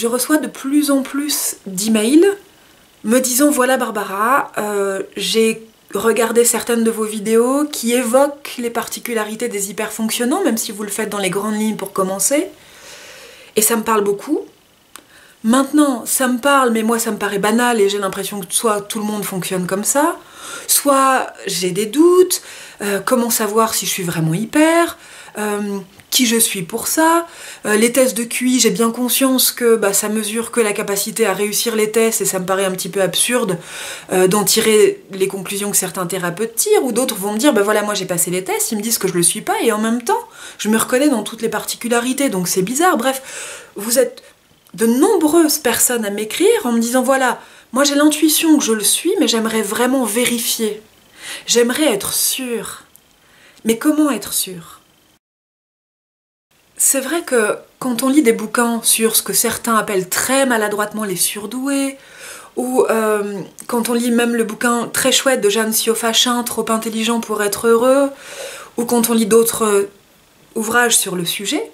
je reçois de plus en plus d'emails me disant voilà Barbara, j'ai regardé certaines de vos vidéos qui évoquent les particularités des hyperfonctionnants, même si vous le faites dans les grandes lignes pour commencer, et ça me parle beaucoup. Maintenant, ça me parle, mais moi ça me paraît banal et j'ai l'impression que soit tout le monde fonctionne comme ça, soit j'ai des doutes, comment savoir si je suis vraiment hyper, qui je suis pour ça. Les tests de QI, j'ai bien conscience que ça mesure que la capacité à réussir les tests et ça me paraît un petit peu absurde d'en tirer les conclusions que certains thérapeutes tirent, ou d'autres vont me dire voilà, moi j'ai passé les tests, ils me disent que je le suis pas et en même temps je me reconnais dans toutes les particularités, donc c'est bizarre. Bref, vous êtes de nombreuses personnes à m'écrire en me disant voilà, moi j'ai l'intuition que je le suis, mais j'aimerais vraiment vérifier, j'aimerais être sûre. Mais comment être sûre ? C'est vrai que quand on lit des bouquins sur ce que certains appellent très maladroitement les surdoués, ou quand on lit même le bouquin très chouette de Jeanne Siofachin, Trop intelligent pour être heureux, ou quand on lit d'autres ouvrages sur le sujet,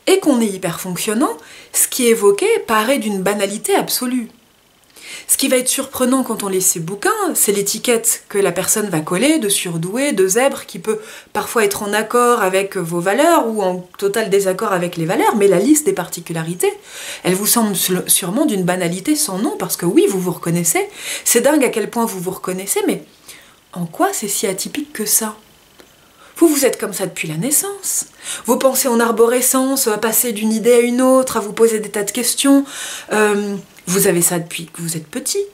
et qu'on est hyper fonctionnant, ce qui est évoqué paraît d'une banalité absolue. Ce qui va être surprenant quand on lit ces bouquins, c'est l'étiquette que la personne va coller de surdoué, de zèbre, qui peut parfois être en accord avec vos valeurs ou en total désaccord avec les valeurs, mais la liste des particularités, elle vous semble sûrement d'une banalité sans nom, parce que oui, vous vous reconnaissez, c'est dingue à quel point vous vous reconnaissez, mais en quoi c'est si atypique que ça ? Vous êtes comme ça depuis la naissance. Vous pensez en arborescence, à passer d'une idée à une autre, à vous poser des tas de questions. Vous avez ça depuis que vous êtes petit.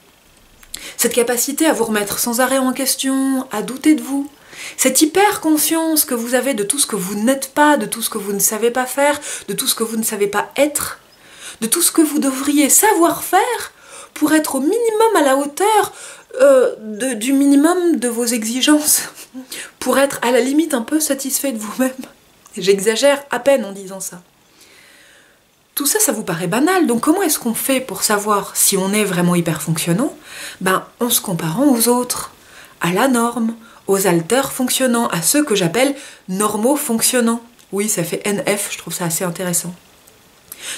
Cette capacité à vous remettre sans arrêt en question, à douter de vous. Cette hyper-conscience que vous avez de tout ce que vous n'êtes pas, de tout ce que vous ne savez pas faire, de tout ce que vous ne savez pas être, de tout ce que vous devriez savoir faire pour être au minimum à la hauteur du minimum de vos exigences, pour être à la limite un peu satisfait de vous-même. J'exagère à peine en disant ça. Tout ça, ça vous paraît banal, donc comment est-ce qu'on fait pour savoir si on est vraiment hyper fonctionnant ? En se comparant aux autres, à la norme, aux alters fonctionnants, à ceux que j'appelle normaux fonctionnants. Oui, ça fait NF, je trouve ça assez intéressant.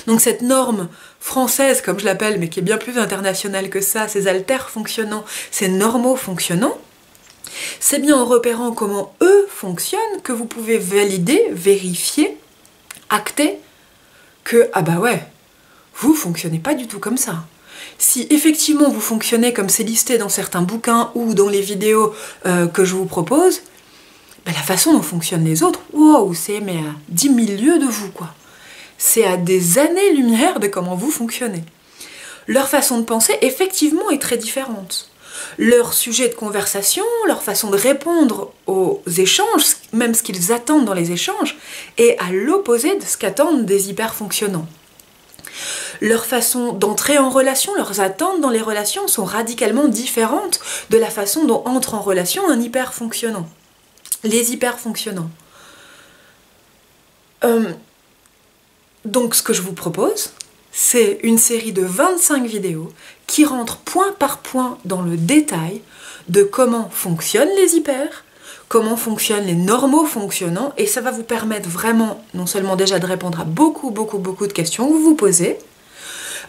Donc cette norme française, comme je l'appelle, mais qui est bien plus internationale que ça, ces alters fonctionnants, ces normaux fonctionnants, c'est bien en repérant comment eux fonctionnent que vous pouvez valider, vérifier, acter que, ah bah ouais, vous fonctionnez pas du tout comme ça. Si effectivement vous fonctionnez comme c'est listé dans certains bouquins ou dans les vidéos que je vous propose, la façon dont fonctionnent les autres, wow, c'est à 10 000 lieues de vous, quoi. C'est à des années-lumière de comment vous fonctionnez. Leur façon de penser, effectivement, est très différente. Leur sujet de conversation, leur façon de répondre aux échanges, même ce qu'ils attendent dans les échanges, est à l'opposé de ce qu'attendent des hyperfonctionnants. Leur façon d'entrer en relation, leurs attentes dans les relations sont radicalement différentes de la façon dont entre en relation un hyperfonctionnant. Les hyperfonctionnants. Donc ce que je vous propose, c'est une série de 25 vidéos qui rentrent point par point dans le détail de comment fonctionnent les hyper, comment fonctionnent les normaux fonctionnants, et ça va vous permettre vraiment, non seulement déjà de répondre à beaucoup de questions que vous vous posez,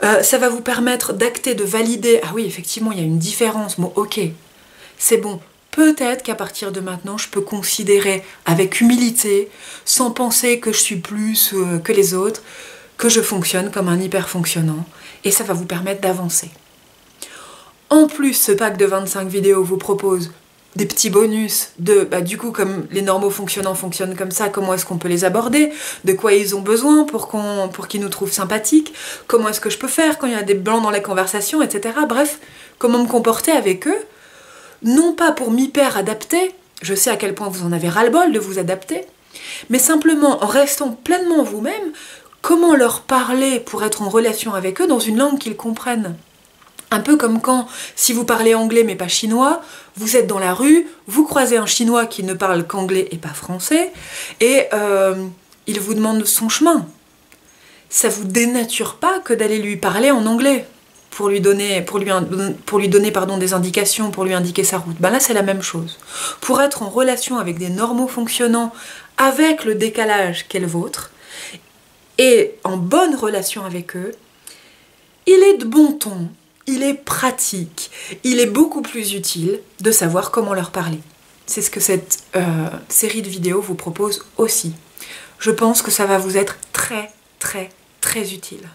ça va vous permettre d'acter, de valider, ah oui, effectivement, il y a une différence, bon, ok, c'est bon, peut-être qu'à partir de maintenant, je peux considérer avec humilité, sans penser que je suis plus que les autres, que je fonctionne comme un hyper-fonctionnant, et ça va vous permettre d'avancer. En plus, ce pack de 25 vidéos vous propose des petits bonus de, du coup, comme les normaux fonctionnants fonctionnent comme ça, comment est-ce qu'on peut les aborder, de quoi ils ont besoin pour qu'ils nous trouvent sympathiques, comment est-ce que je peux faire quand il y a des blancs dans la conversation, etc. Bref, comment me comporter avec eux, non pas pour m'hyper-adapter, je sais à quel point vous en avez ras-le-bol de vous adapter, mais simplement en restant pleinement vous-même, comment leur parler pour être en relation avec eux dans une langue qu'ils comprennent. Un peu comme quand, si vous parlez anglais mais pas chinois, vous êtes dans la rue, vous croisez un chinois qui ne parle qu'anglais et pas français, et il vous demande son chemin. Ça vous dénature pas que d'aller lui parler en anglais pour lui donner des indications, pour lui indiquer sa route. Là, c'est la même chose. Pour être en relation avec des normaux fonctionnants, avec le décalage qu'est le vôtre, et en bonne relation avec eux, il est de bon ton, il est pratique, il est beaucoup plus utile de savoir comment leur parler. C'est ce que cette série de vidéos vous propose aussi. Je pense que ça va vous être très très très utile.